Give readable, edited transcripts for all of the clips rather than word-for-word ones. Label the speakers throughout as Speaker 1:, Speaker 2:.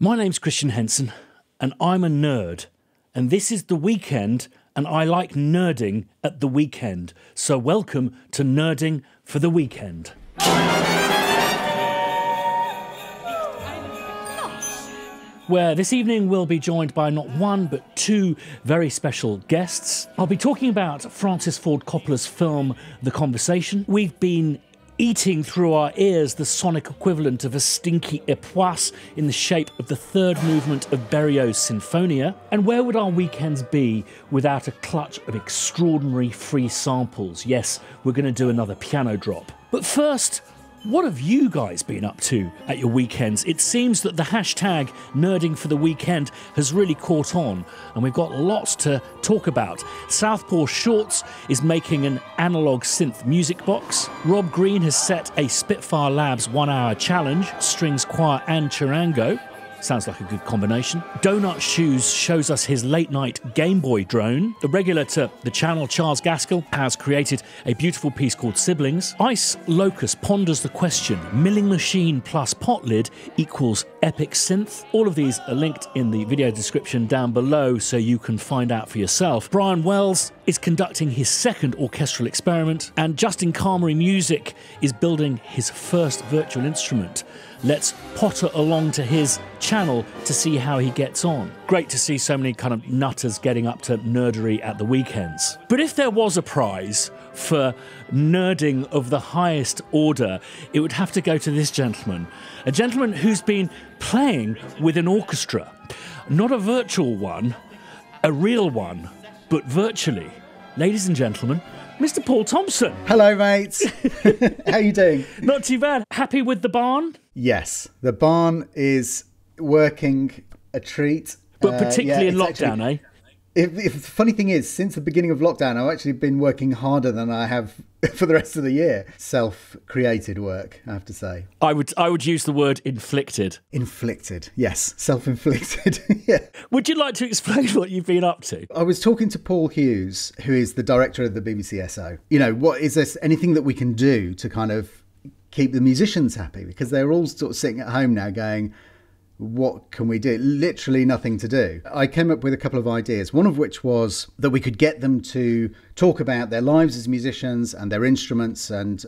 Speaker 1: My name's Christian Henson, and I'm a nerd. And this is The Weekend, and I like nerding at the weekend. So welcome to Nerding for the Weekend. Where this evening we'll be joined by not one but two very special guests. I'll be talking about Francis Ford Coppola's film The Conversation. We've been eating through our ears the sonic equivalent of a stinky époisse in the shape of the third movement of Berio's Sinfonia. And where would our weekends be without a clutch of extraordinary free samples? Yes, we're going to do another piano drop. But first, what have you guys been up to at your weekends? It seems that the hashtag Nerding for the Weekend has really caught on, and we've got lots to talk about. Southpaw Shorts is making an analog synth music box. Rob Green has set a Spitfire Labs 1 hour challenge, strings, choir and charango. Sounds like a good combination. Donut Shoes shows us his late-night Game Boy drone. The regular to the channel, Charles Gaskell, has created a beautiful piece called Siblings. Ice Locust ponders the question, milling machine plus pot lid equals epic synth? All of these are linked in the video description down below so you can find out for yourself. Brian Wells is conducting his second orchestral experiment, and Justin Calmery Music is building his first virtual instrument. Let's potter along to his channel to see how he gets on. Great to see so many kind of nutters getting up to nerdery at the weekends. But if there was a prize for nerding of the highest order, it would have to go to this gentleman. A gentleman who's been playing with an orchestra. Not a virtual one, a real one, but virtually. Ladies and gentlemen, Mr. Paul Thomson.
Speaker 2: Hello, mates. How you doing?
Speaker 1: Not too bad. Happy with the barn?
Speaker 2: Yes, the barn is working a treat.
Speaker 1: But particularly in lockdown,
Speaker 2: actually, the funny thing is, since the beginning of lockdown, I've actually been working harder than I have for the rest of the year. Self-created work, I have to say.
Speaker 1: I would use the word inflicted.
Speaker 2: Inflicted, yes. Self-inflicted, yeah.
Speaker 1: Would you like to explain what you've been up to?
Speaker 2: I was talking to Paul Hughes, who is the director of the BBC SO. You know, what is this, anything that we can do to kind of keep the musicians happy? Because they're all sort of sitting at home now going, what can we do? Literally nothing to do. I came up with a couple of ideas, one of which was that we could get them to talk about their lives as musicians and their instruments and,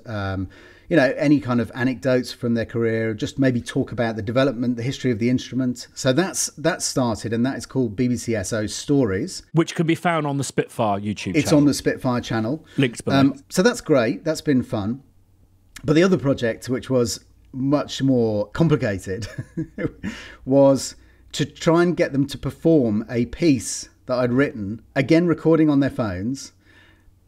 Speaker 2: you know, any kind of anecdotes from their career, just maybe talk about the development, the history of the instrument. So that's started, and that is called BBC SO Stories.
Speaker 1: Which can be found on the Spitfire YouTube channel.
Speaker 2: It's on the Spitfire channel.
Speaker 1: Links below.
Speaker 2: So that's great. That's been fun. But the other project, which was much more complicated, was to try and get them to perform a piece that I'd written, again recording on their phones,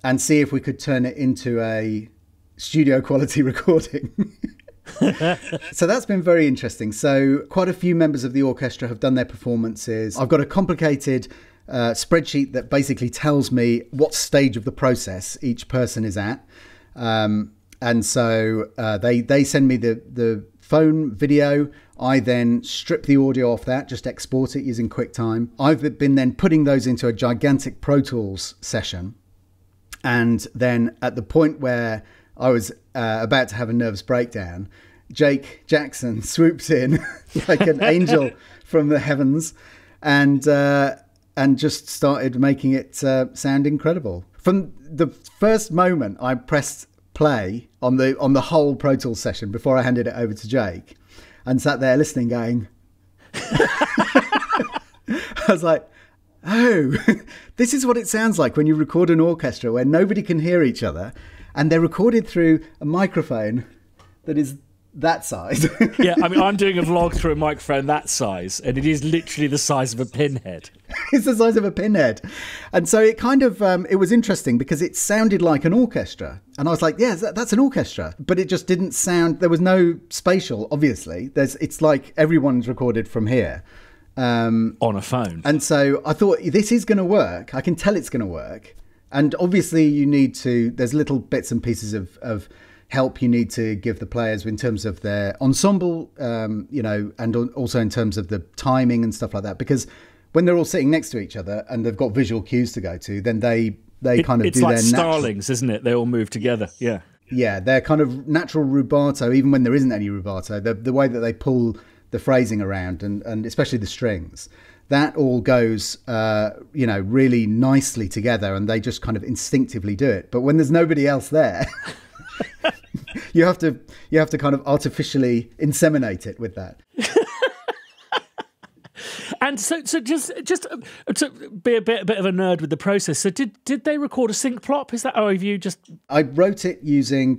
Speaker 2: and see if we could turn it into a studio quality recording. So that's been very interesting. So quite a few members of the orchestra have done their performances. I've got a complicated spreadsheet that basically tells me what stage of the process each person is at. And so they send me the phone video. I then strip the audio off that, just export it using QuickTime. I've been then putting those into a gigantic Pro Tools session. And then at the point where I was about to have a nervous breakdown, Jake Jackson swoops in like an angel from the heavens and just started making it sound incredible. From the first moment I pressed play on the whole Pro Tools session before I handed it over to Jake and sat there listening going I was like, oh, this is what it sounds like when you record an orchestra where nobody can hear each other and they're recorded through a microphone that is that size.
Speaker 1: Yeah, I mean, I'm doing a vlog through a microphone that size, and it is literally the size of a pinhead.
Speaker 2: It's the size of a pinhead. And so it kind of, it was interesting because it sounded like an orchestra. And I was like, yeah, that's an orchestra. But it just didn't sound, there was no spatial, obviously. It's like everyone's recorded from here.
Speaker 1: On a phone.
Speaker 2: And so I thought, this is going to work. I can tell it's going to work. And obviously you need to, there's little bits and pieces of help you need to give the players in terms of their ensemble, you know, and also in terms of the timing and stuff like that. Because when they're all sitting next to each other and they've got visual cues to go to, then they kind of do their natural...
Speaker 1: It's like starlings, isn't it? They all move together, yeah.
Speaker 2: Yeah, their kind of natural rubato, even when there isn't any rubato, the way that they pull the phrasing around, and especially the strings. That all goes, really nicely together, and they just kind of instinctively do it. But when there's nobody else there, you have to kind of artificially inseminate it with that.
Speaker 1: And so just to be a bit of a nerd with the process. So did they record a sync plop? Is that, or have you just?
Speaker 2: I wrote it using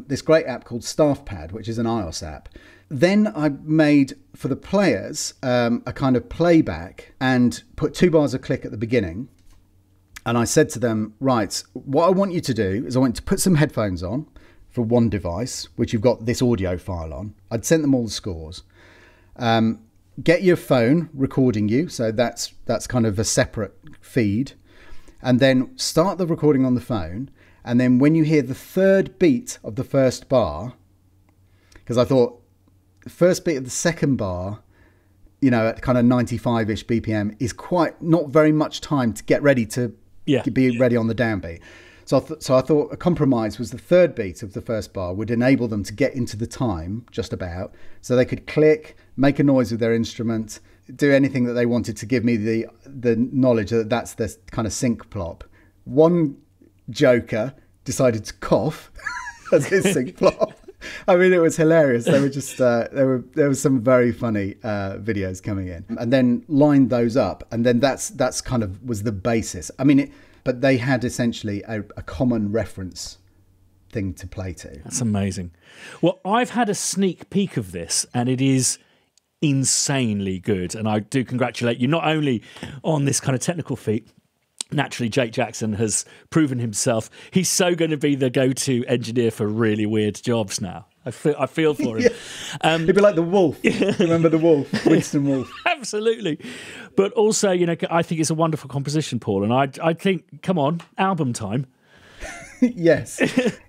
Speaker 2: this great app called StaffPad, which is an iOS app. Then I made for the players a kind of playback and put 2 bars of click at the beginning. And I said to them, right, what I want you to do is I want you to put some headphones on for one device, which you've got this audio file on. I'd sent them all the scores. Get your phone recording you, so that's kind of a separate feed, and then start the recording on the phone. And then when you hear the third beat of the first bar, because I thought the first beat of the second bar, at kind of 95-ish BPM is quite not very much time to get ready to be ready on the downbeat. So I thought a compromise was the third beat of the first bar would enable them to get into the time just about, so they could click, make a noise with their instrument, do anything that they wanted to give me the knowledge that that's the kind of sync plop. One joker decided to cough as his sync plop. I mean, it was hilarious. They were just there was some very funny videos coming in, and then lined those up, and then that's kind of was the basis. I mean, but they had essentially a common reference thing to play to.
Speaker 1: That's amazing. Well, I've had a sneak peek of this, and it is insanely good. And I do congratulate you not only on this kind of technical feat. Naturally, Jake Jackson has proven himself. He's so going to be the go-to engineer for really weird jobs now. I feel for him.
Speaker 2: Yeah. He'd be like the wolf. Remember the wolf, Winston Wolfe.
Speaker 1: Absolutely. But also, I think it's a wonderful composition, Paul. And I think, come on, album time.
Speaker 2: Yes.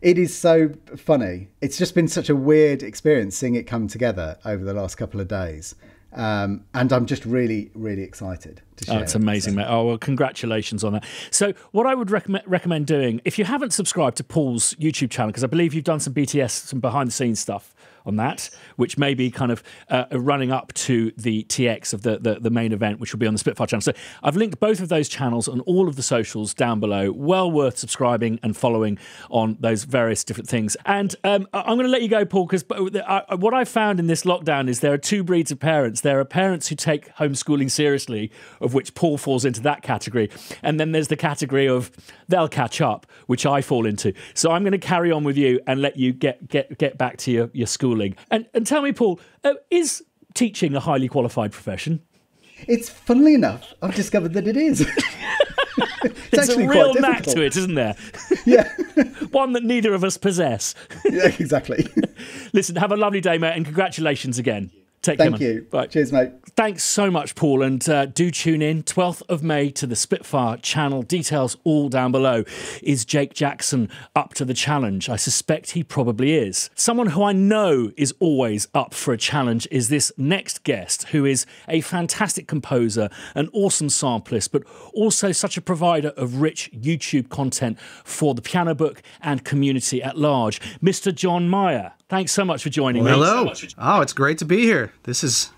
Speaker 2: It is so funny. It's just been such a weird experience seeing it come together over the last couple of days. And I'm just really, really excited to share.
Speaker 1: Oh, it's amazing, mate. Oh, well, congratulations on that. So what I would recommend doing, if you haven't subscribed to Paul's YouTube channel, because I believe you've done some BTS, some behind-the-scenes stuff on that, which may be kind of running up to the TX of the main event, which will be on the Spitfire channel. So I've linked both of those channels on all of the socials down below. Well worth subscribing and following on those various different things. And I'm going to let you go, Paul, because what I've found in this lockdown is there are two breeds of parents. There are parents who take homeschooling seriously, of which Paul falls into that category. And then there's the category of they'll catch up, which I fall into. So I'm going to carry on with you and let you get back to your schooling. And tell me, Paul, is teaching a highly qualified profession?
Speaker 2: It's, funnily enough, I've discovered that it is.
Speaker 1: It's a real knack to it, isn't there?
Speaker 2: Yeah.
Speaker 1: One that neither of us possess.
Speaker 2: Yeah, exactly.
Speaker 1: Listen, have a lovely day, mate, and congratulations again. Take care, man.
Speaker 2: Thank you.
Speaker 1: Right.
Speaker 2: Cheers, mate.
Speaker 1: Thanks so much, Paul, and do tune in 12th of May to the Spitfire channel. Details all down below. Is Jake Jackson up to the challenge? I suspect he probably is. Someone who I know is always up for a challenge is this next guest, who is a fantastic composer, an awesome samplist, but also such a provider of rich YouTube content for the piano book and community at large, Mr. Jon Meyer. Thanks so much for joining me.
Speaker 3: Hello. Oh, it's great to be here. This is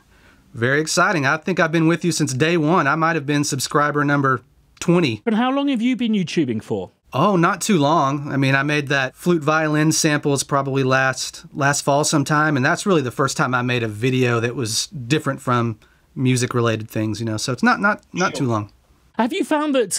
Speaker 3: very exciting. I think I've been with you since day one. I might have been subscriber number 20.
Speaker 1: And how long have you been YouTubing for?
Speaker 3: Oh, not too long. I mean, I made that flute violin samples probably last fall sometime, and that's really the first time I made a video that was different from music-related things, so it's not too long.
Speaker 1: Have you found that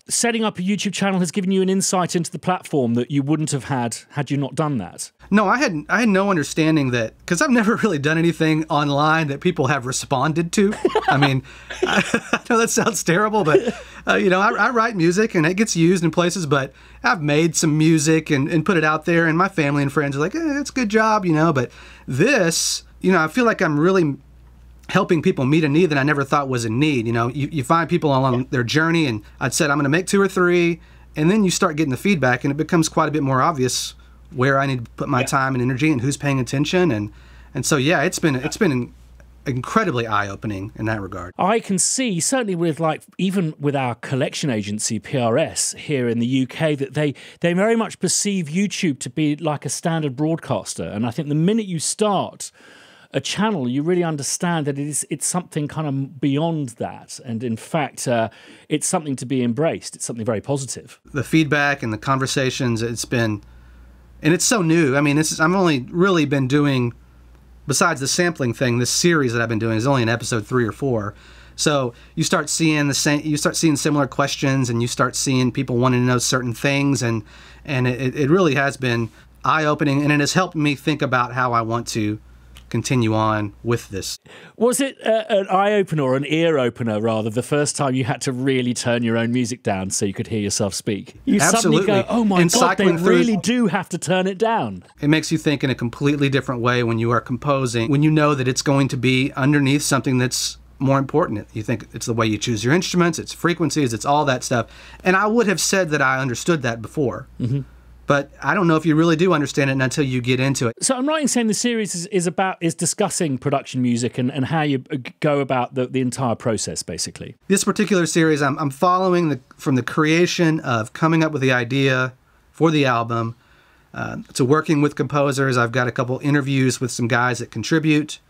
Speaker 1: setting up a YouTube channel has given you an insight into the platform that you wouldn't have had you not done that?
Speaker 3: No, I had no understanding that, because I've never really done anything online that people have responded to. I mean, I know that sounds terrible, but, I write music and it gets used in places, but I've made some music and put it out there, and my family and friends are like, it's a good job, but this, I feel like I'm really helping people meet a need that I never thought was a need. You find people along their journey, and I'd said, I'm going to make 2 or 3, and then you start getting the feedback, and it becomes quite a bit more obvious where I need to put my time and energy and who's paying attention. And so, yeah, it's been incredibly eye-opening in that regard.
Speaker 1: I can see, certainly with even with our collection agency, PRS, here in the UK, that they very much perceive YouTube to be like a standard broadcaster. And I think the minute you start a channel, you really understand that it's something kind of beyond that. And in fact, it's something to be embraced. It's something very positive.
Speaker 3: The feedback and the conversations, it's been, and it's so new. I mean, I've only really been doing, besides the sampling thing, this series that I've been doing is only in episode 3 or 4. So you start seeing similar questions, and you start seeing people wanting to know certain things, and it really has been eye-opening, and it has helped me think about how I want to continue on with this.
Speaker 1: Was it an eye-opener or an ear-opener, rather, the first time you had to really turn your own music down so you could hear yourself speak? You
Speaker 3: Absolutely.
Speaker 1: suddenly go, oh my God, they really do have to turn it down.
Speaker 3: It makes you think in a completely different way when you are composing, when you know that it's going to be underneath something that's more important. You think it's the way you choose your instruments, it's frequencies, it's all that stuff. And I would have said that I understood that before. Mm-hmm. But I don't know if you really do understand it until you get into it.
Speaker 1: So I'm right in saying the series is discussing production music and how you go about the entire process, basically.
Speaker 3: This particular series, I'm following from the creation of coming up with the idea for the album to working with composers. I've got a couple interviews with some guys that contribute,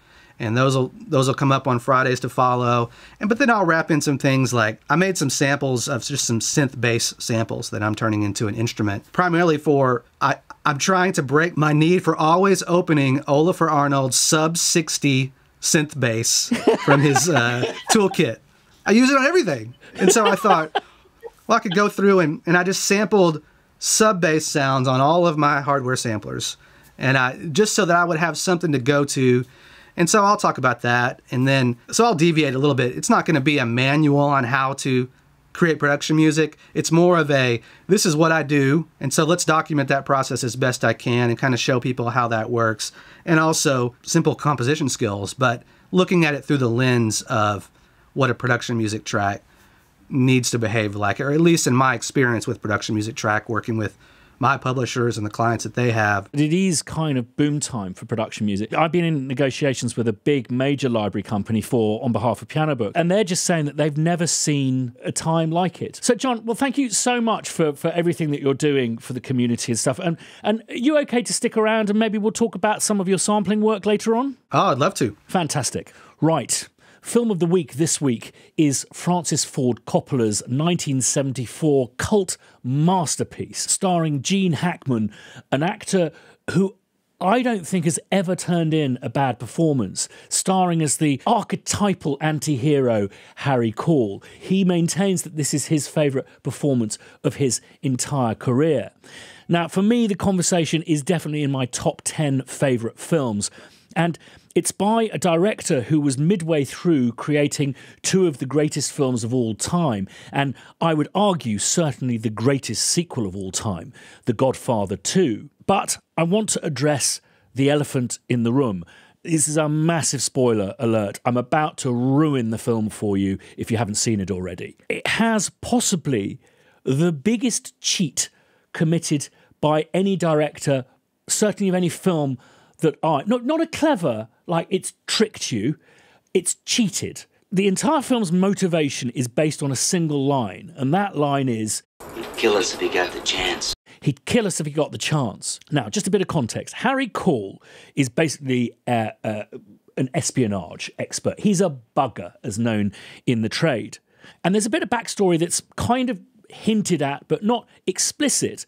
Speaker 3: and those will come up on Fridays to follow. But then I'll wrap in some things like I made some samples of just some synth bass samples that I'm turning into an instrument. Primarily I'm trying to break my need for always opening Olafur Arnold's sub 60 synth bass from his toolkit. I use it on everything. And so I thought, well, I could go through and I just sampled sub bass sounds on all of my hardware samplers. And just so that I would have something to go to. And so I'll talk about that, so I'll deviate a little bit. It's not going to be a manual on how to create production music. It's more of this is what I do, and so let's document that process as best I can and kind of show people how that works. And also simple composition skills, but looking at it through the lens of what a production music track needs to behave like, or at least in my experience with production music track, working with my publishers and the clients that they have.
Speaker 1: It is kind of boom time for production music. I've been in negotiations with a big major library company on behalf of Piano Book, and they're just saying that they've never seen a time like it. So, Jon, well, thank you so much for everything that you're doing for the community and stuff. And are you okay to stick around and maybe we'll talk about some of your sampling work later on?
Speaker 3: Oh, I'd love to.
Speaker 1: Fantastic. Right. Film of the week this week is Francis Ford Coppola's 1974 cult masterpiece, starring Gene Hackman, an actor who I don't think has ever turned in a bad performance, starring as the archetypal anti-hero Harry Caul. He maintains that this is his favourite performance of his entire career. Now, for me, The Conversation is definitely in my top 10 favourite films, and it's by a director who was midway through creating two of the greatest films of all time, and I would argue certainly the greatest sequel of all time, The Godfather 2. But I want to address the elephant in the room. This is a massive spoiler alert. I'm about to ruin the film for you if you haven't seen it already. It has possibly the biggest cheat committed by any director, certainly of any film that not a clever, like it's tricked you, it's cheated. The entire film's motivation is based on a single line, and that line is,
Speaker 4: he'd kill us if he got the chance.
Speaker 1: He'd kill us if he got the chance. Now, just a bit of context. Harry Caul is basically an espionage expert. He's a bugger, as known in the trade. And there's a bit of backstory that's kind of hinted at, but not explicit,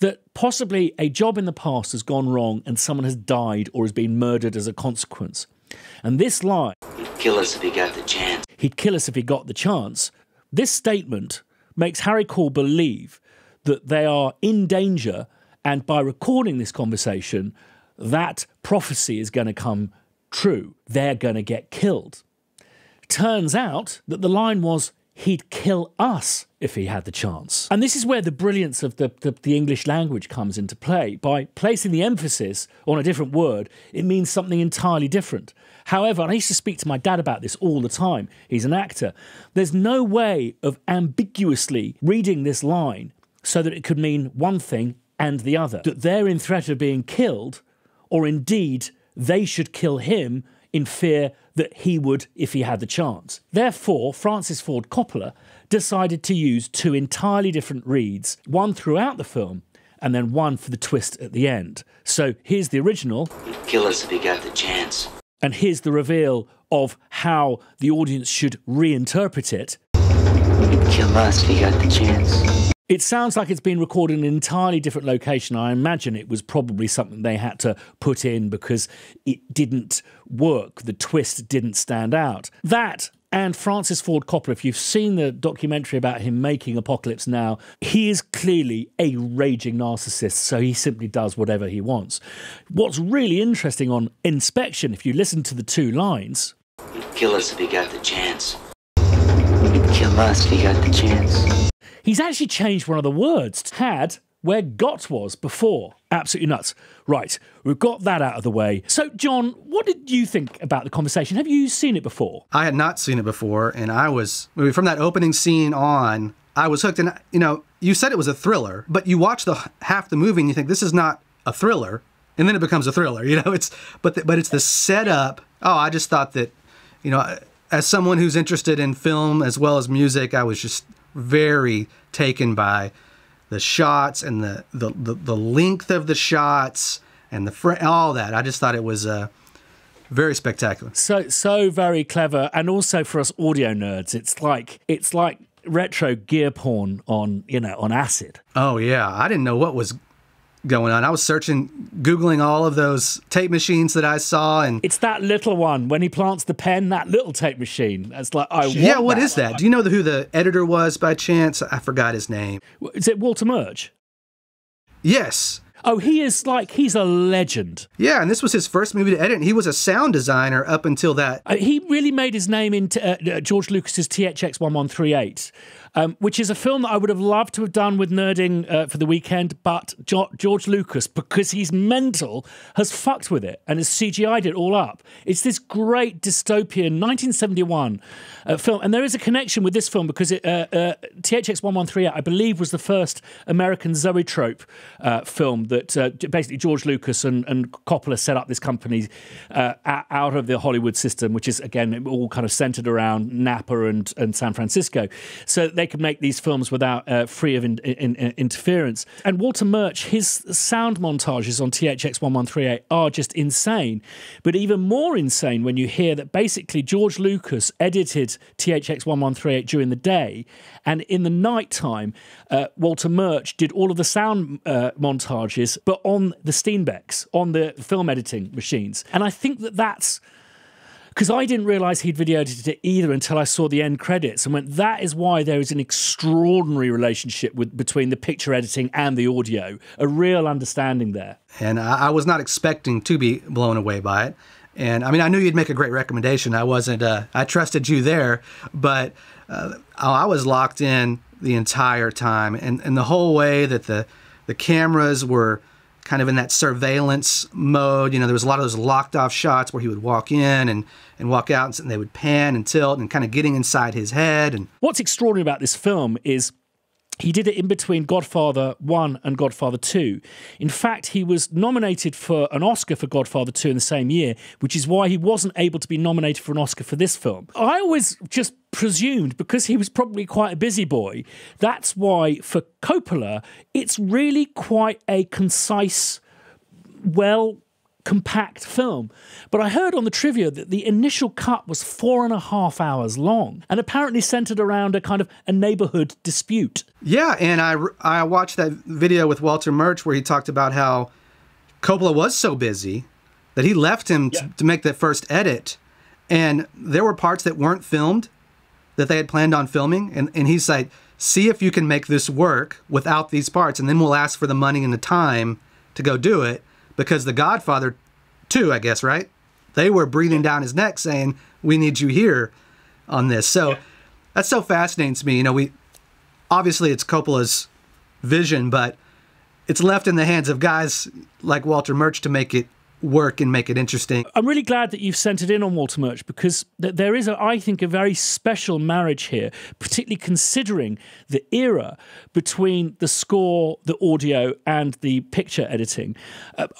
Speaker 1: that possibly a job in the past has gone wrong and someone has died or has been murdered as a consequence. And this line,
Speaker 4: he'd kill us if he got the chance.
Speaker 1: He'd kill us if he got the chance. This statement makes Harry Caul believe that they are in danger, and by recording this conversation, that prophecy is going to come true. They're going to get killed. Turns out that the line was, he'd kill us if he had the chance. And this is where the brilliance of the English language comes into play. By placing the emphasis on a different word, it means something entirely different. However, and I used to speak to my dad about this all the time, he's an actor, there's no way of ambiguously reading this line so that it could mean one thing and the other. That they're in threat of being killed, or indeed they should kill him in fear that he would if he had the chance. Therefore, Francis Ford Coppola decided to use two entirely different reads, one throughout the film and then one for the twist at the end. So here's the original.
Speaker 4: He'd kill us if he got the chance.
Speaker 1: And here's the reveal of how the audience should reinterpret it.
Speaker 4: Kill us if you got the chance.
Speaker 1: It sounds like it's been recorded in an entirely different location. I imagine it was probably something they had to put in because it didn't work. The twist didn't stand out. That and Francis Ford Coppola, if you've seen the documentary about him making Apocalypse Now, he is clearly a raging narcissist, so he simply does whatever he wants. What's really interesting on inspection, if you listen to the two lines...
Speaker 4: Kill us if you got the chance. Kill us if you got the chance.
Speaker 1: He's actually changed one of the words, had, where got was before. Absolutely nuts. Right, we've got that out of the way. So, John, what did you think about the conversation? Have you seen it before?
Speaker 3: I had not seen it before, and from that opening scene on, I was hooked. And, you said it was a thriller, but you watch half the movie and you think, this is not a thriller, and then it becomes a thriller, but it's the setup. Oh, I just thought that, as someone who's interested in film as well as music, I was just very taken by the shots and the length of the shots and all that. I just thought it was very spectacular.
Speaker 1: So very clever, and also for us audio nerds, it's like retro gear porn on acid.
Speaker 3: Oh yeah, I didn't know what was going on. I was Googling all of those tape machines that I saw, and
Speaker 1: it's that little one when he plants the pen. That little tape machine. It's like
Speaker 3: what is that? Do you know who the editor was by chance? I forgot his name.
Speaker 1: Is it Walter Murch?
Speaker 3: Yes.
Speaker 1: Oh, he's a legend.
Speaker 3: Yeah, and this was his first movie to edit, and he was a sound designer up until that.
Speaker 1: He really made his name in George Lucas's THX 1138, which is a film that I would have loved to have done with Nerding for the weekend, but George Lucas, because he's mental, has fucked with it and has CGI'd it all up. It's this great dystopian 1971 film, and there is a connection with this film because THX 1138, I believe, was the first American zoetrope film that basically George Lucas and Coppola set up this company out of the Hollywood system, which is, again, all kind of centered around Napa and San Francisco. So they could make these films without free of interference. And Walter Murch, his sound montages on THX 1138 are just insane. But even more insane when you hear that basically George Lucas edited THX 1138 during the day, and in the nighttime, Walter Murch did all of the sound montages, but on the Steenbecks, on the film editing machines. And I think that's because I didn't realise he'd video edited it either until I saw the end credits and went, that is why there is an extraordinary relationship between the picture editing and the audio, a real understanding there.
Speaker 3: And I was not expecting to be blown away by it. And I mean, I knew you'd make a great recommendation. I trusted you there, but I was locked in the entire time. And the whole way that the cameras were kind of in that surveillance mode. There was a lot of those locked off shots where he would walk in and walk out, and they would pan and tilt and kind of getting inside his head. And
Speaker 1: what's extraordinary about this film is he did it in between Godfather 1 and Godfather 2. In fact, he was nominated for an Oscar for Godfather 2 in the same year, which is why he wasn't able to be nominated for an Oscar for this film. I always just presumed, because he was probably quite a busy boy, that's why for Coppola, it's really quite a concise, compact film. But I heard on the trivia that the initial cut was 4.5 hours long and apparently centered around a kind of a neighborhood dispute.
Speaker 3: Yeah, and I watched that video with Walter Murch where he talked about how Coppola was so busy that he left him to make that first edit, and there were parts that weren't filmed that they had planned on filming, and he's like, see if you can make this work without these parts, and then we'll ask for the money and the time to go do it. Because The Godfather 2, I guess, right? They were breathing down his neck saying, we need you here on this. So that's so fascinating to me. Obviously it's Coppola's vision, but it's left in the hands of guys like Walter Murch to make it work and make it interesting.
Speaker 1: I'm really glad that you've centered in on Walter Murch, because there is, I think, a very special marriage here, particularly considering the era between the score, the audio, and the picture editing.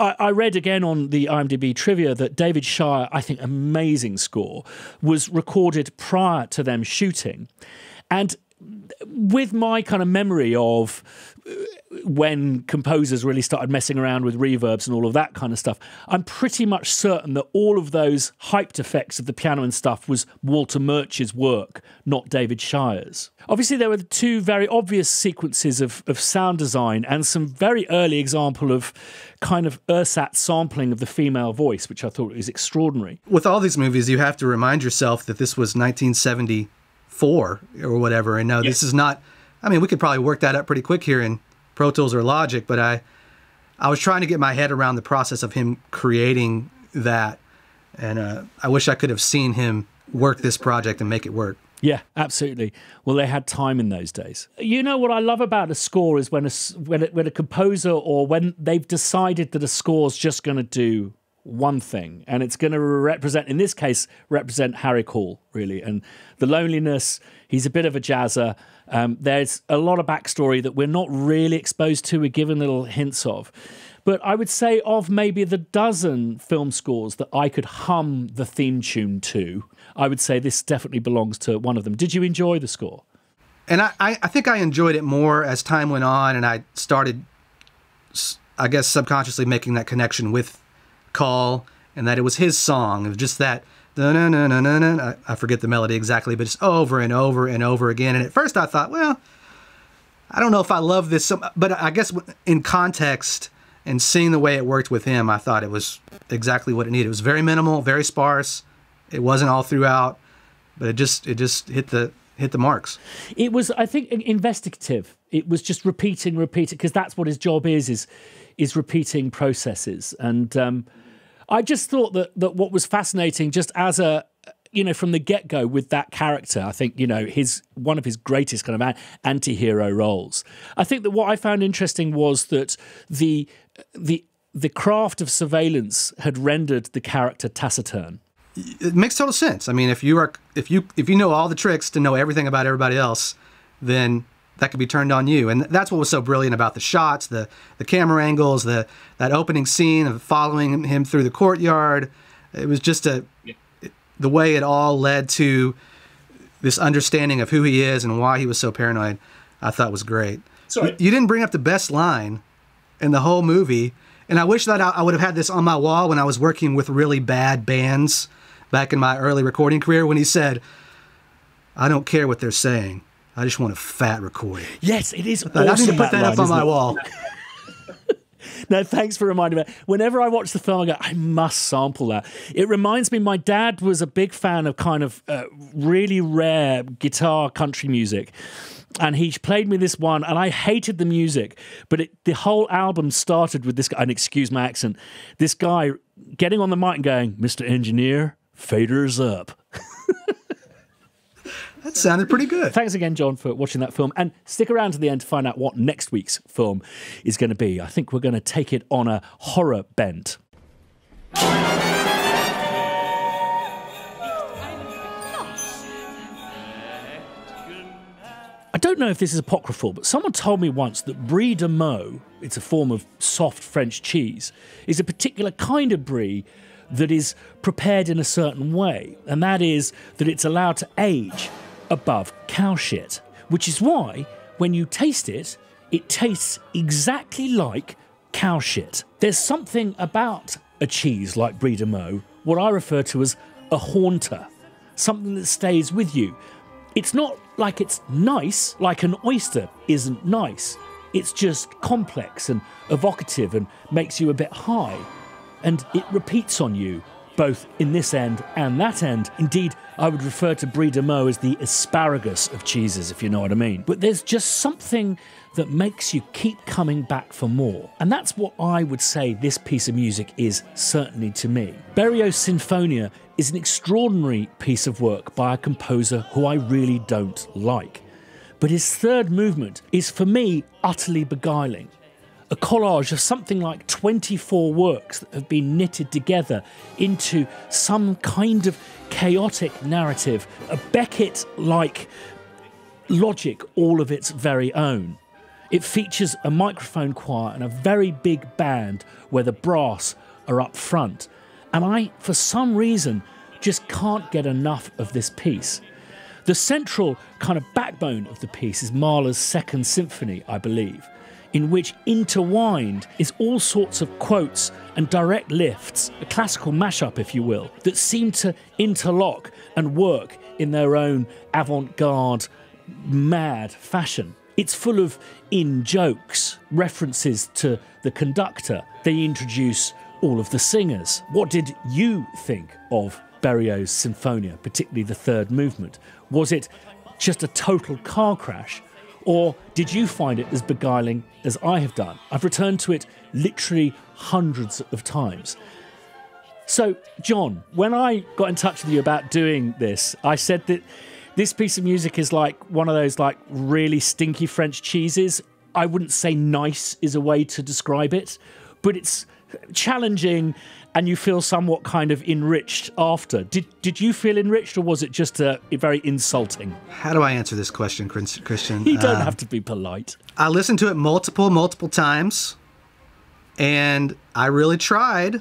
Speaker 1: I read again on the IMDb trivia that David Shire, I think amazing score, was recorded prior to them shooting. And with my kind of memory of when composers really started messing around with reverbs and all of that kind of stuff. I'm pretty much certain that all of those hyped effects of the piano and stuff was Walter Murch's work, not David Shire's. Obviously, there were the two very obvious sequences of sound design and some very early example of kind of ersatz sampling of the female voice, which I thought was extraordinary.
Speaker 3: With all these movies, you have to remind yourself that this was 1974 or whatever, and no, this is not... I mean, we could probably work that up pretty quick here in Pro Tools or Logic, but I was trying to get my head around the process of him creating that, and I wish I could have seen him work this project and make it work.
Speaker 1: Yeah, absolutely. Well, they had time in those days. You know what I love about a score is when a composer, or when they've decided that a score's just going to do one thing, and it's going to represent, in this case, represent Harry Hall, really, and the loneliness. He's a bit of a jazzer. There's a lot of backstory that we're not really exposed to, we're given little hints of. But I would say of maybe the dozen film scores that I could hum the theme tune to, I would say this definitely belongs to one of them. Did you enjoy the score?
Speaker 3: And I think I enjoyed it more as time went on, and I started, I guess, subconsciously making that connection with Call, and that it was his song. It was just that, I forget the melody exactly, but just over and over and over again. And at first I thought, well, I don't know if I love this, but I guess in context and seeing the way it worked with him, I thought it was exactly what it needed. It was very minimal, very sparse. It wasn't all throughout, but it just hit the marks.
Speaker 1: It was, I think, investigative. It was just repeating, because that's what his job is repeating processes. And I just thought that what was fascinating, just as a, from the get-go with that character, I think, one of his greatest kind of anti-hero roles. I think that what I found interesting was that the craft of surveillance had rendered the character taciturn.
Speaker 3: It makes total sense. I mean, if you know all the tricks to know everything about everybody else, then that could be turned on you. And that's what was so brilliant about the shots, the camera angles, that opening scene of following him through the courtyard. It was just the way it all led to this understanding of who he is and why he was so paranoid, I thought was great.
Speaker 1: Sorry.
Speaker 3: You didn't bring up the best line in the whole movie, and I wish that I would have had this on my wall when I was working with really bad bands back in my early recording career, when he said, "I don't care what they're saying. I just want a fat recording."
Speaker 1: Yes, it is awesome.
Speaker 3: I need to put that up on my wall.
Speaker 1: No, thanks for reminding me. Whenever I watch the film, I go, I must sample that. It reminds me, my dad was a big fan of kind of really rare guitar country music. And he played me this one, and I hated the music. But the whole album started with this guy, and excuse my accent, this guy getting on the mic and going, "Mr. Engineer, faders up."
Speaker 3: That sounded pretty good.
Speaker 1: Thanks again, John, for watching that film. And stick around to the end to find out what next week's film is going to be. I think we're going to take it on a horror bent. I don't know if this is apocryphal, but someone told me once that brie de meaux, it's a form of soft French cheese, is a particular kind of brie that is prepared in a certain way, and that is that it's allowed to age above cow shit, which is why when you taste it, it tastes exactly like cow shit. There's something about a cheese like brie de meaux, what I refer to as a haunter, something that stays with you. It's not like it's nice, like an oyster isn't nice. It's just complex and evocative and makes you a bit high. And it repeats on you, both in this end and that end. Indeed, I would refer to brie de meaux as the asparagus of cheeses, if you know what I mean. But there's just something that makes you keep coming back for more. And that's what I would say this piece of music is, certainly to me. Berio's Sinfonia is an extraordinary piece of work by a composer who I really don't like. But his third movement is, for me, utterly beguiling. A collage of something like 24 works that have been knitted together into some kind of chaotic narrative, a Beckett-like logic all of its very own. It features a microphone choir and a very big band where the brass are up front. And I, for some reason, just can't get enough of this piece. The central kind of backbone of the piece is Mahler's Second Symphony, I believe. in which intertwined is all sorts of quotes and direct lifts, a classical mashup, if you will, that seem to interlock and work in their own avant-garde, mad fashion. It's full of in-jokes, references to the conductor. They introduce all of the singers. What did you think of Berio's Sinfonia, particularly the third movement? Was it just a total car crash, or did you find it as beguiling as I have done? I've returned to it literally hundreds of times. So, Jon, when I got in touch with you about doing this, I said that this piece of music is like one of those like really stinky French cheeses. I wouldn't say nice is a way to describe it, but it's challenging and you feel somewhat kind of enriched after. Did you feel enriched, or was it just very insulting?
Speaker 3: How do I answer this question, Christian?
Speaker 1: You don't have to be polite.
Speaker 3: I listened to it multiple times, and I really tried.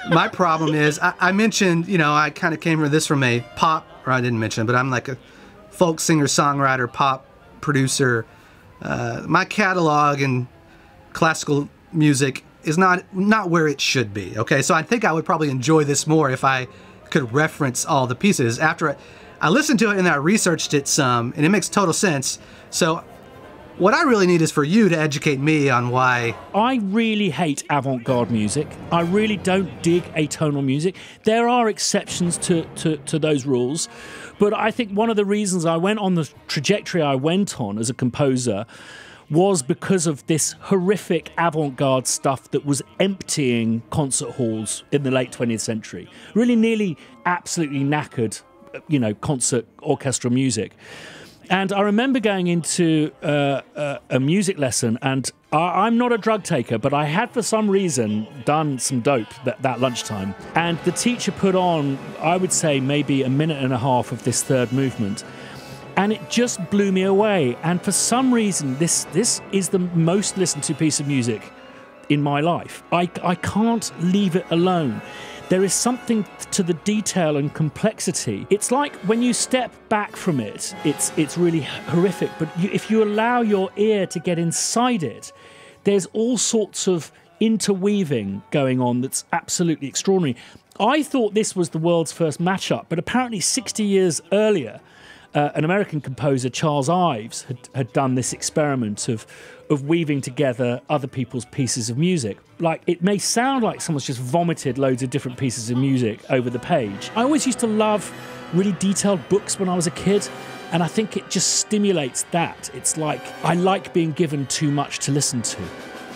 Speaker 3: My problem is, I mentioned, I kind of came from this from a pop, or I didn't mention it, but I'm like a folk singer, songwriter, pop producer. My catalog in classical music is not where it should be, okay? So I think I would probably enjoy this more if I could reference all the pieces. After I listened to it and I researched it some, and it makes total sense. So what I really need is for you to educate me on why.
Speaker 1: I really hate avant-garde music. I really don't dig atonal music. There are exceptions to those rules, but I think one of the reasons I went on the trajectory I went on as a composer was because of this horrific avant-garde stuff that was emptying concert halls in the late 20th century. Really nearly absolutely knackered, concert orchestral music. And I remember going into a music lesson, and I'm not a drug taker, but I had for some reason done some dope that lunchtime. And the teacher put on, I would say, maybe a minute and a half of this third movement. And it just blew me away. And for some reason, this is the most listened to piece of music in my life. I can't leave it alone. There is something to the detail and complexity. It's like when you step back from it, it's really horrific. But if you allow your ear to get inside it, there's all sorts of interweaving going on that's absolutely extraordinary. I thought this was the world's first mashup, but apparently 60 years earlier, an American composer, Charles Ives, had done this experiment of weaving together other people's pieces of music. Like, it may sound like someone's just vomited loads of different pieces of music over the page. I always used to love really detailed books when I was a kid, and I think it just stimulates that. It's like, I like being given too much to listen to.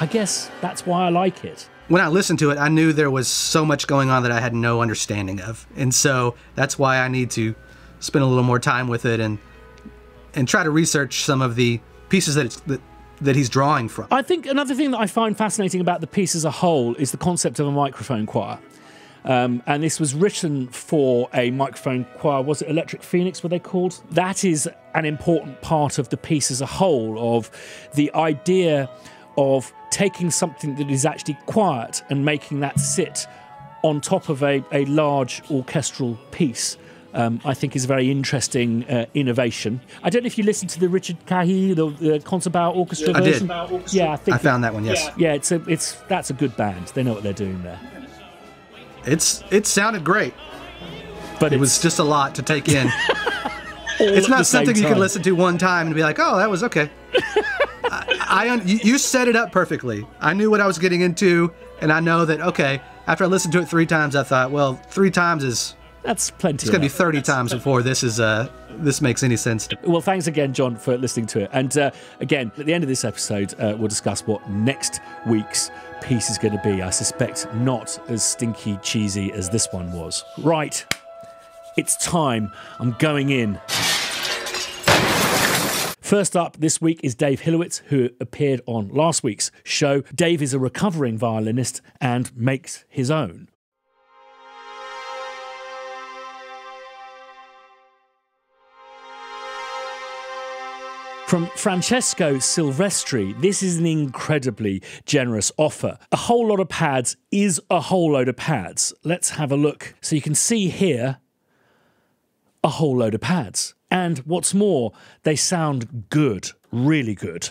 Speaker 1: I guess that's why I like it.
Speaker 3: When I listened to it, I knew there was so much going on that I had no understanding of. And so that's why I need to spend a little more time with it and try to research some of the pieces that he's drawing from.
Speaker 1: I think another thing that I find fascinating about the piece as a whole is the concept of a microphone choir. And this was written for a microphone choir. Was it Electric Phoenix, were they called? That is an important part of the piece as a whole, of the idea of taking something that is actually quiet and making that sit on top of a large orchestral piece. I think is a very interesting innovation. I don't know if you listened to the Richard Cahy, the Concertbau Orchestra version.
Speaker 3: I did.
Speaker 1: Yeah, I
Speaker 3: found that one. Yes.
Speaker 1: Yeah, that's a good band. They know what they're doing there.
Speaker 3: It sounded great,
Speaker 1: but
Speaker 3: it was just a lot to take in. It's not something you can listen to one time and be like, "Oh, that was okay." You set it up perfectly. I knew what I was getting into, and I know that. Okay, after I listened to it 3 times, I thought, well, 3 times is.
Speaker 1: That's plenty.
Speaker 3: It's going to be 30 times before this makes any sense.
Speaker 1: Well, thanks again, Jon, for listening to it. And again, at the end of this episode, we'll discuss what next week's piece is going to be. I suspect not as stinky cheesy as this one was. Right, it's time. I'm going in. First up this week is Dave Hilowitz, who appeared on last week's show. Dave is a recovering violinist and makes his own. From Francesco Silvestri, this is an incredibly generous offer. A whole lot of pads is a whole load of pads. Let's have a look. So you can see here, a whole load of pads. And what's more, they sound good, really good.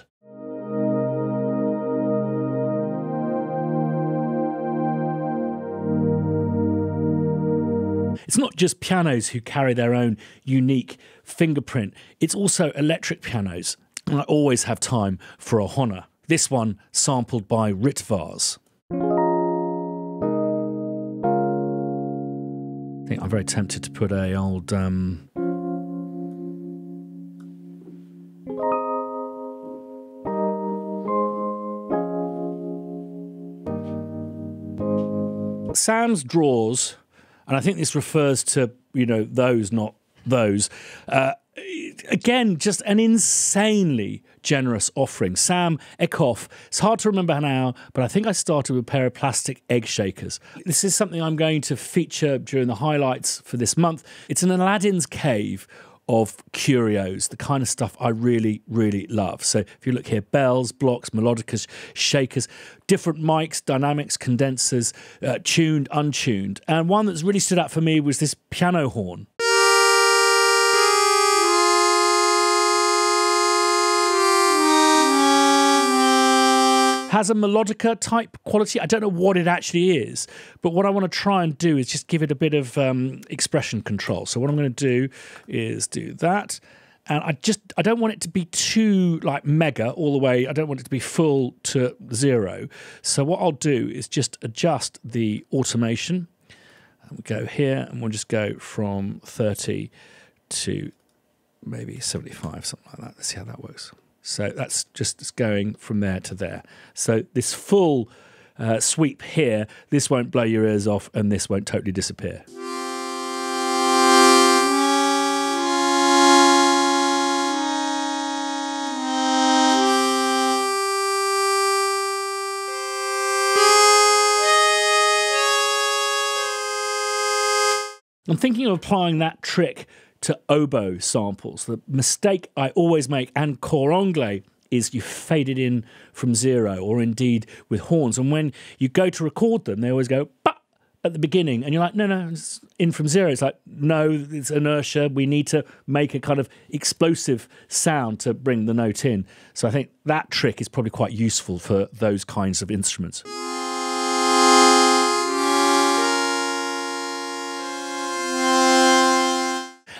Speaker 1: It's not just pianos who carry their own unique fingerprint, it's also electric pianos. And I always have time for a Honor. This one sampled by Ritvars. I think I'm very tempted to put a old Sam's draws, and I think this refers to, you know, those, not those. Again, just an insanely generous offering. Sam Ecoff, it's hard to remember now, but I think I started with a pair of plastic egg shakers. This is something I'm going to feature during the highlights for this month. It's an Aladdin's cave of curios, the kind of stuff I really, really love. So if you look here, bells, blocks, melodicas, shakers, different mics, dynamics, condensers, tuned, untuned. And one that's really stood out for me was this piano horn. Has a melodica type quality. I don't know what it actually is, but what I want to try and do is just give it a bit of expression control. So what I'm going to do is do that. And I don't want it to be too like mega all the way. I don't want it to be full to 0. So what I'll do is just adjust the automation. And we'll go here and we'll just go from 30 to maybe 75, something like that. Let's see how that works. So that's just going from there to there. So this full sweep here, this won't blow your ears off and this won't totally disappear. I'm thinking of applying that trick to oboe samples. The mistake I always make, and cor anglais, is you fade it in from 0, or indeed with horns. And when you go to record them, they always go, bah! At the beginning. And you're like, no, it's in from 0. It's like, no, it's inertia. We need to make a kind of explosive sound to bring the note in. So I think that trick is probably quite useful for those kinds of instruments.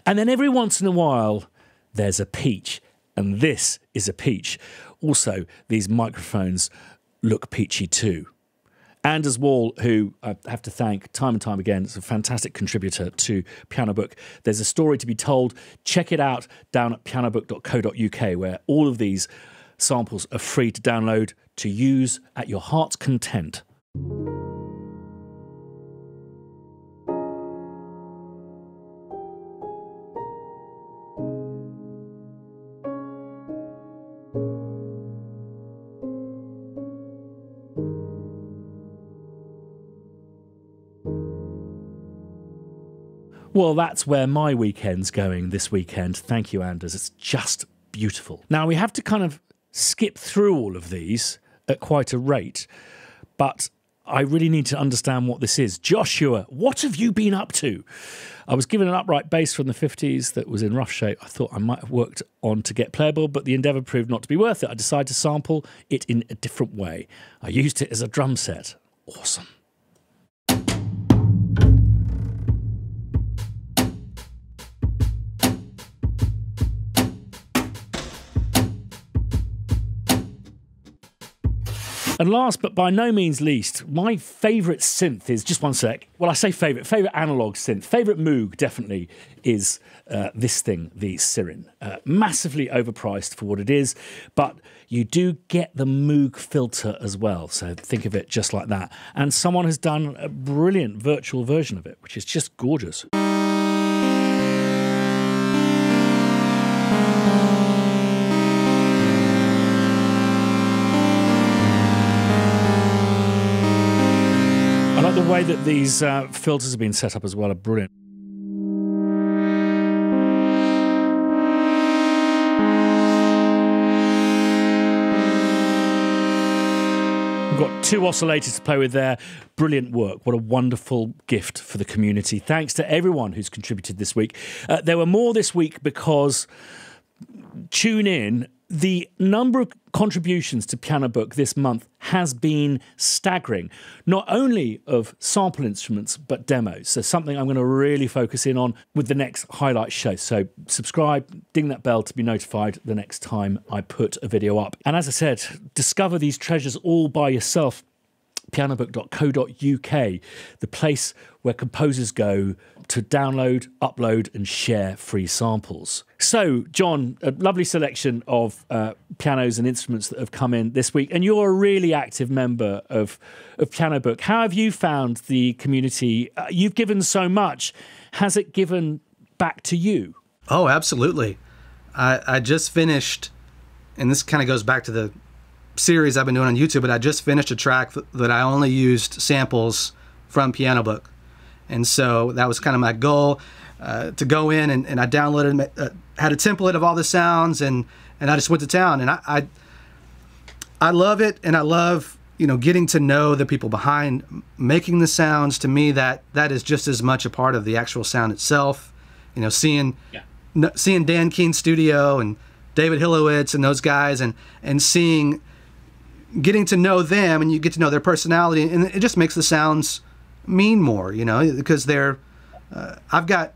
Speaker 1: And then every once in a while, there's a peach. And this is a peach. Also, these microphones look peachy too. Anders Wall, who I have to thank time and time again, is a fantastic contributor to Piano Book. There's a story to be told. Check it out down at pianobook.co.uk, where all of these samples are free to download to use at your heart's content. Well, that's where my weekend's going this weekend. Thank you, Anders. It's just beautiful. Now, we have to kind of skip through all of these at quite a rate, but I really need to understand what this is. Joshua, what have you been up to? I was given an upright bass from the 50s that was in rough shape. I thought I might have worked on to get playable, but the endeavour proved not to be worth it. I decided to sample it in a different way. I used it as a drum set. Awesome. And last but by no means least, my favourite synth is, just one sec, well I say favourite analogue synth, favourite Moog definitely is this thing, the Sirin. Massively overpriced for what it is, but you do get the Moog filter as well, so think of it just like that. And someone has done a brilliant virtual version of it, which is just gorgeous. I like the way that these filters have been set up as well, are brilliant. We've got 2 oscillators to play with there. Brilliant work. What a wonderful gift for the community. Thanks to everyone who's contributed this week. There were more this week because Tune In The number of contributions to Piano Book this month has been staggering, not only of sample instruments, but demos. So something I'm going to really focus in on with the next highlight show. So subscribe, ding that bell to be notified the next time I put a video up. And as I said, discover these treasures all by yourself. pianobook.co.uk, the place where composers go to download, upload and share free samples. So, Jon, a lovely selection of pianos and instruments that have come in this week, and you're a really active member of Piano Book. How have you found the community? You've given so much. Has it given back to you?
Speaker 3: Oh, absolutely. I just finished, and this kind of goes back to the series I've been doing on YouTube, but I just finished a track that I only used samples from Piano Book. And so that was kind of my goal, to go in and I downloaded, had a template of all the sounds, and I just went to town. And I love it, and I love, you know, getting to know the people behind making the sounds. To me, that is just as much a part of the actual sound itself. You know, seeing Dan Keen's studio and David Hilowitz and those guys, and getting to know them, and you get to know their personality, and it just makes the sounds mean more, you know, because I've got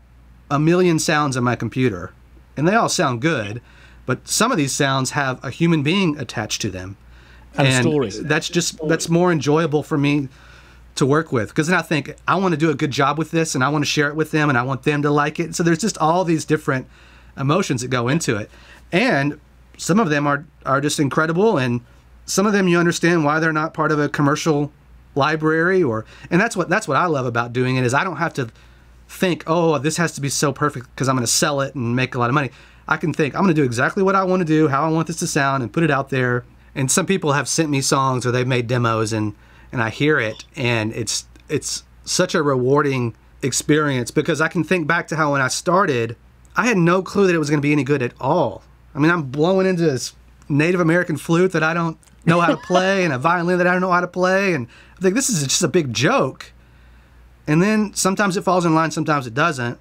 Speaker 3: a million sounds on my computer, and they all sound good, but some of these sounds have a human being attached to them.
Speaker 1: And a story.
Speaker 3: That's more enjoyable for me to work with, because then I think I want to do a good job with this, and I want to share it with them, and I want them to like it. So there's just all these different emotions that go into it, and some of them are just incredible, and some of them you understand why they're not part of a commercial library, and that's what I love about doing it, is I don't have to think, oh, this has to be so perfect because I'm going to sell it and make a lot of money. I can think, I'm going to do exactly what I want to do, how I want this to sound, and put it out there. And some people have sent me songs, or they've made demos, and I hear it, and it's such a rewarding experience, because I can think back to how when I started, I had no clue that it was going to be any good at all. I mean, I'm blowing into this Native American flute that I don't know how to play, and a violin that I don't know how to play, and I think this is just a big joke. And then sometimes it falls in line, sometimes it doesn't.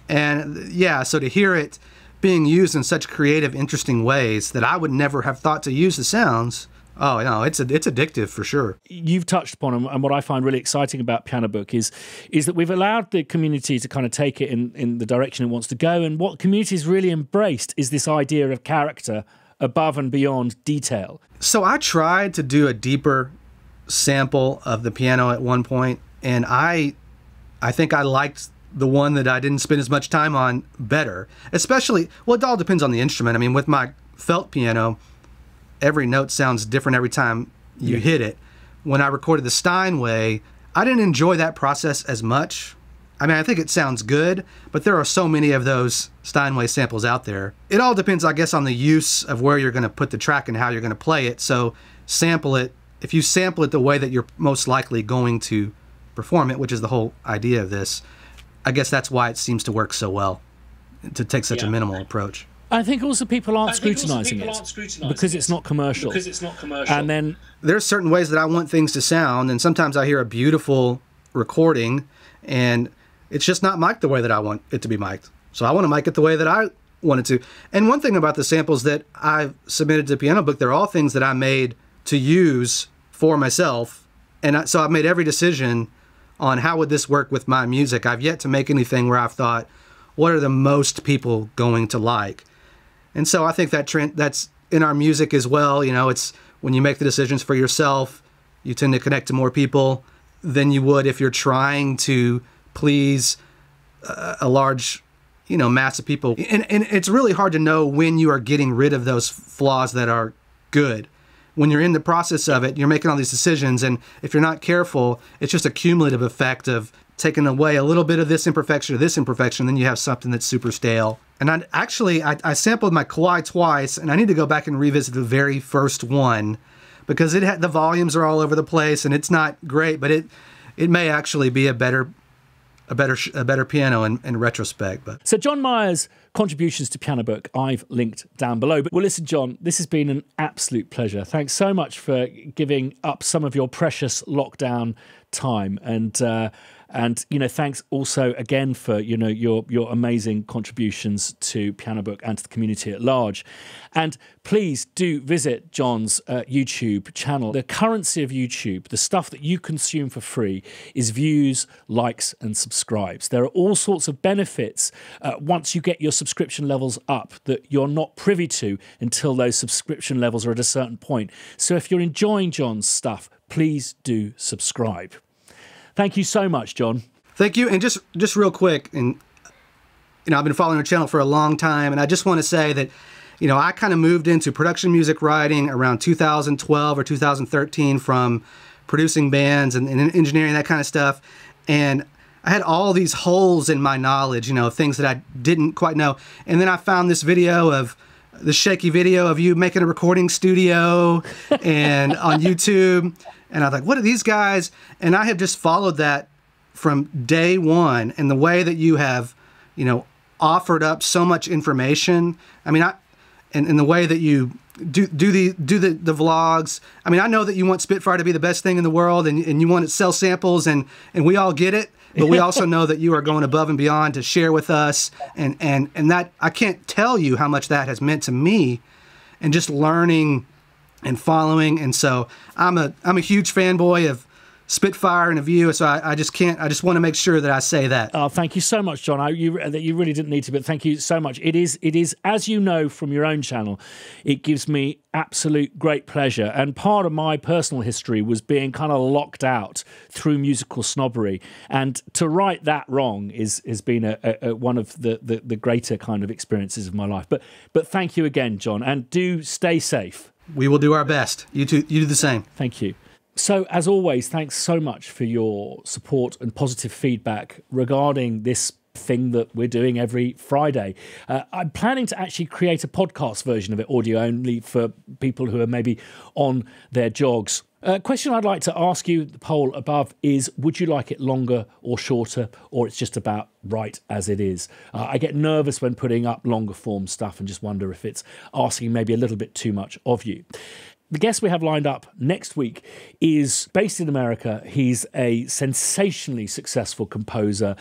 Speaker 3: And yeah, so to hear it being used in such creative, interesting ways that I would never have thought to use the sounds, oh no, it's addictive for sure.
Speaker 1: You've touched upon, and what I find really exciting about Piano Book is that we've allowed the community to kind of take it in the direction it wants to go, and what community's really embraced is this idea of character above and beyond detail.
Speaker 3: So I tried to do a deeper sample of the piano at one point, and I think I liked the one that I didn't spend as much time on better. Especially, well, it all depends on the instrument. I mean, with my felt piano, every note sounds different every time you hit it. When I recorded the Steinway, I didn't enjoy that process as much. I mean, I think it sounds good, but there are so many of those Steinway samples out there. It all depends, I guess, on the use of where you're going to put the track and how you're going to play it. So sample it. If you sample it the way that you're most likely going to perform it, which is the whole idea of this, I guess that's why it seems to work so well, to take such a minimal approach.
Speaker 1: I think also people aren't scrutinising it because it's not commercial. And then
Speaker 3: there's certain ways that I want things to sound, and sometimes I hear a beautiful recording, and it's just not mic'd the way that I want it to be mic'd. So I want to mic it the way that I want it to. And one thing about the samples that I've submitted to Piano Book, they're all things that I made to use for myself. And so I've made every decision on how would this work with my music. I've yet to make anything where I've thought, what are the most people going to like? And so I think that's in our music as well. You know, it's when you make the decisions for yourself, you tend to connect to more people than you would if you're trying to please a large, you know, mass of people. And it's really hard to know when you are getting rid of those flaws that are good. When you're in the process of it, you're making all these decisions, and if you're not careful, it's just a cumulative effect of taking away a little bit of this imperfection or this imperfection, then you have something that's super stale. And I sampled my Kauai twice, and I need to go back and revisit the very first one, because the volumes are all over the place, and it's not great, but it may actually be a better piano in retrospect. But
Speaker 1: so Jon Meyer's contributions to Piano Book I've linked down below. But well, listen, Jon, this has been an absolute pleasure. Thanks so much for giving up some of your precious lockdown time, and And, thanks also again for, your amazing contributions to Piano Book and to the community at large. And please do visit Jon's YouTube channel. The currency of YouTube, the stuff that you consume for free, is views, likes, and subscribes. There are all sorts of benefits once you get your subscription levels up that you're not privy to until those subscription levels are at a certain point. So if you're enjoying Jon's stuff, please do subscribe. Thank you so much, Jon.
Speaker 3: Thank you. And just real quick, and I've been following your channel for a long time, and I just want to say that I kind of moved into production music writing around 2012 or 2013 from producing bands and engineering, that kind of stuff. And I had all these holes in my knowledge, things that I didn't quite know. And then I found this shaky video of you making a recording studio and on YouTube. And I was like, what are these guys? And I have just followed that from day one. And the way that you have, offered up so much information. I mean, and the way that you do the vlogs. I mean, I know that you want Spitfire to be the best thing in the world, and you want to sell samples, and we all get it. But we also know that you are going above and beyond to share with us, and that I can't tell you how much that has meant to me, and just learning and following. And so I'm a huge fanboy of Spitfire and of you, so I just want to make sure that I say that.
Speaker 1: Oh, thank you so much, Jon. You really didn't need to, but thank you so much. It is, as you know from your own channel, it gives me absolute great pleasure. And part of my personal history was being kind of locked out through musical snobbery. And to right that wrong has been one of the greater kind of experiences of my life. But thank you again, Jon, and do stay safe.
Speaker 3: We will do our best. You do the same.
Speaker 1: Thank you. So, as always, thanks so much for your support and positive feedback regarding this thing that we're doing every Friday. I'm planning to actually create a podcast version of it, audio only, for people who are maybe on their jogs. A question I'd like to ask you, the poll above, is would you like it longer or shorter, or it's just about right as it is? I get nervous when putting up longer form stuff and just wonder if it's asking maybe a little bit too much of you. The guest we have lined up next week is based in America. He's a sensationally successful composer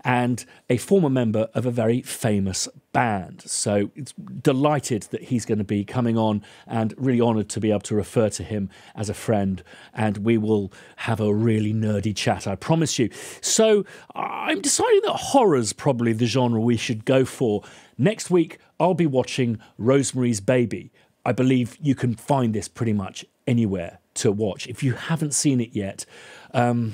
Speaker 1: and a former member of a very famous band. So it's delighted that he's going to be coming on, and really honoured to be able to refer to him as a friend. And we will have a really nerdy chat, I promise you. So I'm deciding that horror's probably the genre we should go for. Next week, I'll be watching Rosemary's Baby. I believe you can find this pretty much anywhere to watch. If you haven't seen it yet, and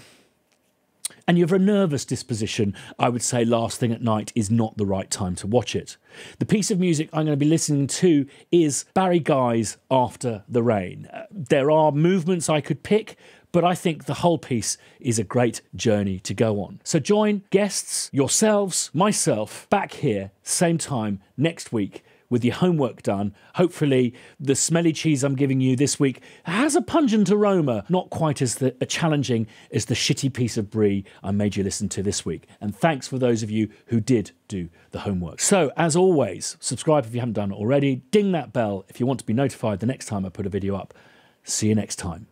Speaker 1: you have a nervous disposition, I would say Last Thing at Night is not the right time to watch it. The piece of music I'm going to be listening to is Barry Guy's After the Rain. There are movements I could pick, but I think the whole piece is a great journey to go on. So join guests, yourselves, myself, back here, same time next week, with your homework done. Hopefully the smelly cheese I'm giving you this week has a pungent aroma, not quite as challenging as the shitty piece of brie I made you listen to this week. And thanks for those of you who did do the homework. So as always, subscribe if you haven't done it already. Ding that bell if you want to be notified the next time I put a video up. See you next time.